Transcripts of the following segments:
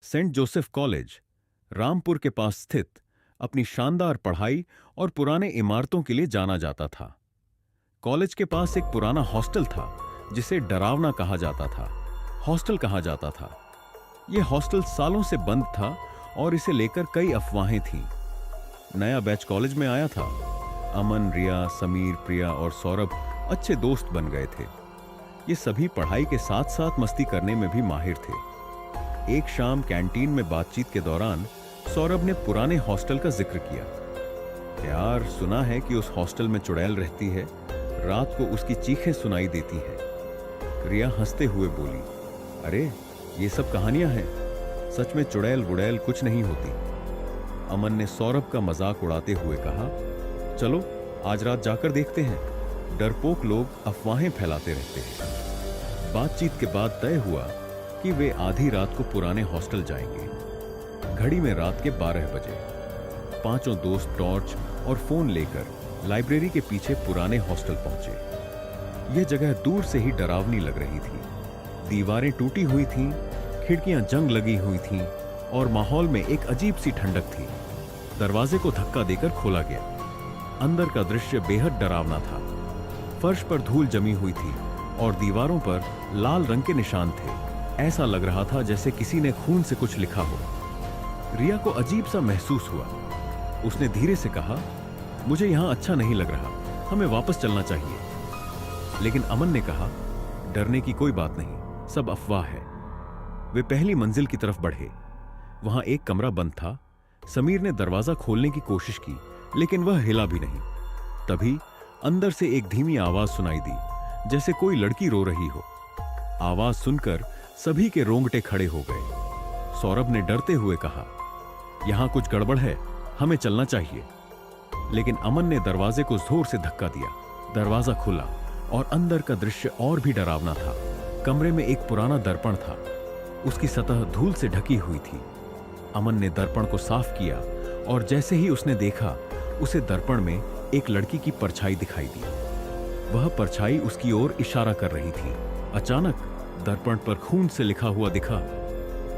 Saint Joseph college Rampur के पास स्थित अपनी शानदार पढ़ाई और पुराने इमारतों के लिए जाना जाता था। कॉलेज के पास एक पुराना हॉस्टल था जिसे डरावना कहा जाता था। हॉस्टल कहा जाता था। यह हॉस्टल सालों से बंद था और इसे लेकर कई अफवाहें थीं। नया बैच कॉलेज में आया था। अमन, रिया, समीर, प्रिया और सौरभ अच्छे दोस्त बन गए थे। ये सभी पढ़ाई के साथ साथ मस्ती करने में भी माहिर थे। एक शाम कैंटीन में बातचीत के दौरान सौरभ ने पुराने हॉस्टल का जिक्र किया। यार, सुना है कि उस हॉस्टल में चुड़ैल रहती है, रात को उसकी चीखें सुनाई देती हैं। रिया हंसते हुए बोली, अरे ये सब कहानियां हैं, सच में चुड़ैल वुड़ैल कुछ नहीं होती। अमन ने सौरभ का मजाक उड़ाते हुए कहा, चलो आज रात जाकर देखते हैं। डरपोक लोग अफवाहें फैलाते रहते हैं। बातचीत के बाद तय हुआ कि वे आधी रात को पुराने हॉस्टल जाएंगे। घड़ी में रात के 12 बजे। पांचों दोस्त टॉर्च और फोन लेकर लाइब्रेरी के पीछे पुराने हॉस्टल पहुंचे। यह जगह दूर से ही डरावनी लग रही थी। दीवारें टूटी हुई थीं, खिड़कियां जंग लगी हुई थीं और माहौल में एक अजीब सी ठंडक थी। दरवाजे को धक्का देकर खोला गया। अंदर का दृश्य बेहद डरावना था। फर्श पर धूल जमी हुई थी और दीवारों पर लाल रंग के निशान थे। ऐसा लग रहा था जैसे किसी ने खून से कुछ लिखा हो। रिया को अजीब सा महसूस हुआ। उसने धीरे से कहा, मुझे यहां अच्छा नहीं लग रहा, हमें वापस चलना चाहिए। लेकिन अमन ने कहा, डरने की कोई बात नहीं, सब अफवाह है। वे पहली मंजिल की तरफ बढ़े। वहां एक कमरा बंद था। समीर ने दरवाजा खोलने की कोशिश की, लेकिन वह हिला भी नहीं। तभी अंदर से एक धीमी आवाज सुनाई दी, जैसे कोई लड़की रो रही हो। आवाज सुनकर सभी के रोंगटे खड़े हो गए। सौरभ ने डरते हुए कहा, यहां कुछ गड़बड़ है, हमें चलना चाहिए। लेकिन अमन ने दरवाजे को जोर से धक्का दिया। दरवाजा खुला और अंदर का दृश्य और भी डरावना था। कमरे में एक पुराना दर्पण था। उसकी सतह धूल से ढकी हुई थी। अमन ने दर्पण को साफ किया और जैसे ही उसने देखा, उसे दर्पण में एक लड़की की परछाई दिखाई दी। वह परछाई उसकी ओर इशारा कर रही थी। अचानक दर्पण पर खून से लिखा हुआ दिखा,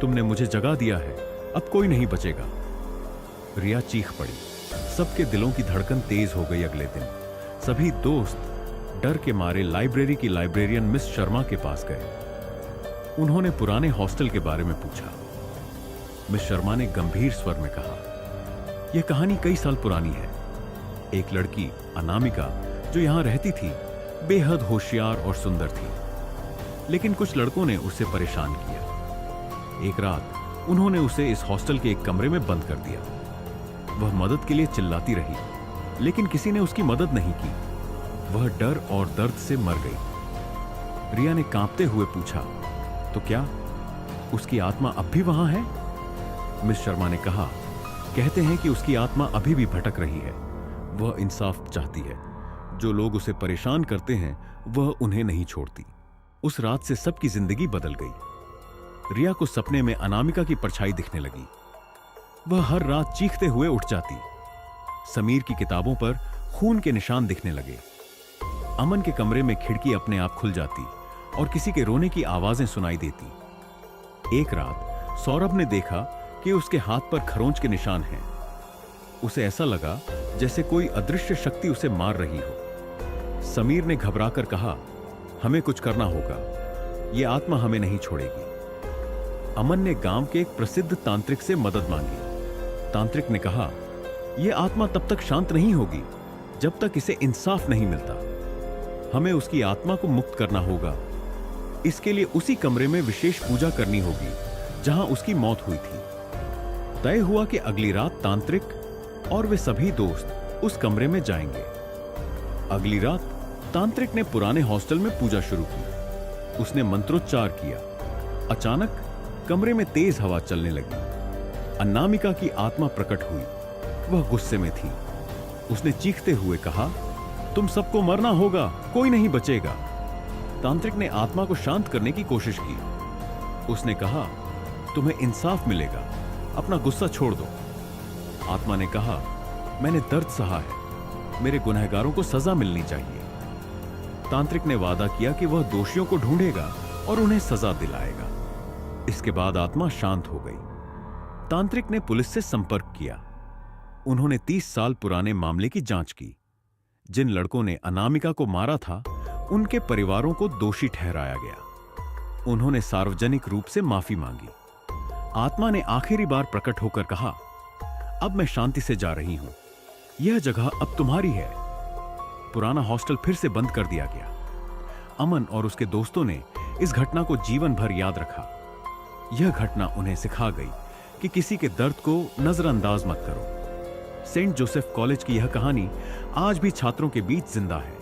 तुमने मुझे जगा दिया है, अब कोई नहीं बचेगा। रिया चीख पड़ी। सबके दिलों की धड़कन तेज हो गई। अगले दिन सभी दोस्त डर के मारे लाइब्रेरी की लाइब्रेरियन मिस शर्मा के पास गए। उन्होंने पुराने हॉस्टल के बारे में पूछा। मिस शर्मा ने गंभीर स्वर में कहा, यह कहानी कई साल पुरानी है। एक लड़की अनामिका जो यहां रहती थी, बेहद होशियार और सुंदर थी, लेकिन कुछ लड़कों ने उसे परेशान किया। एक रात उन्होंने उसे इस हॉस्टल के एक कमरे में बंद कर दिया। वह मदद के लिए चिल्लाती रही, लेकिन किसी ने उसकी मदद नहीं की। वह डर और दर्द से मर गई। रिया ने कांपते हुए पूछा, तो क्या उसकी आत्मा अब भी वहां है? मिस शर्मा ने कहा, कहते हैं कि उसकी आत्मा अभी भी भटक रही है। वह इंसाफ चाहती है। जो लोग उसे परेशान करते हैं, वह उन्हें नहीं छोड़ती। उस रात से सबकी जिंदगी बदल गई। रिया को सपने में अनामिका की परछाई दिखने लगी। वह हर रात चीखते हुए उठ जाती। समीर की किताबों पर खून के निशान दिखने लगे। अमन के कमरे में खिड़की अपने आप खुल जाती और किसी के रोने की आवाजें सुनाई देती। एक रात सौरभ ने देखा कि उसके हाथ पर खरोंच के निशान हैं। उसे ऐसा लगा जैसे कोई अदृश्य शक्ति उसे मार रही हो। समीर ने घबराकर कहा, हमें कुछ करना होगा, यह आत्मा हमें नहीं छोड़ेगी। अमन ने गांव के एक प्रसिद्ध तांत्रिक से मदद मांगी। तांत्रिक ने कहा, यह आत्मा तब तक शांत नहीं होगी जब तक इसे इंसाफ नहीं मिलता। हमें उसकी आत्मा को मुक्त करना होगा। इसके लिए उसी कमरे में विशेष पूजा करनी होगी जहां उसकी मौत हुई थी। तय हुआ कि अगली रात तांत्रिक और वे सभी दोस्त उस कमरे में जाएंगे। अगली रात तांत्रिक ने पुराने हॉस्टल में पूजा शुरू की। उसने मंत्रोच्चार किया। अचानक कमरे में तेज हवा चलने लगी। अनामिका की आत्मा प्रकट हुई। वह गुस्से में थी। उसने चीखते हुए कहा, तुम सबको मरना होगा, कोई नहीं बचेगा। तांत्रिक ने आत्मा को शांत करने की कोशिश की। उसने कहा, तुम्हें इंसाफ मिलेगा, अपना गुस्सा छोड़ दो। आत्मा ने कहा, मैंने दर्द सहा है, मेरे गुनहगारों को सजा मिलनी चाहिए। तांत्रिक ने वादा किया कि वह दोषियों को ढूंढेगा और उन्हें सजा दिलाएगा। इसके बाद आत्मा शांत हो गई। तांत्रिक ने पुलिस से संपर्क किया। उन्होंने 30 साल पुराने मामले की जांच की। जिन लड़कों ने अनामिका को मारा था, उनके परिवारों को दोषी ठहराया गया। उन्होंने सार्वजनिक रूप से माफी मांगी। आत्मा ने आखिरी बार प्रकट होकर कहा, अब मैं शांति से जा रही हूं। यह जगह अब तुम्हारी है। पुराना हॉस्टल फिर से बंद कर दिया गया। अमन और उसके दोस्तों ने इस घटना को जीवन भर याद रखा। यह घटना उन्हें सिखा गई कि किसी के दर्द को नजरअंदाज मत करो। सेंट जोसेफ कॉलेज की यह कहानी आज भी छात्रों के बीच जिंदा है।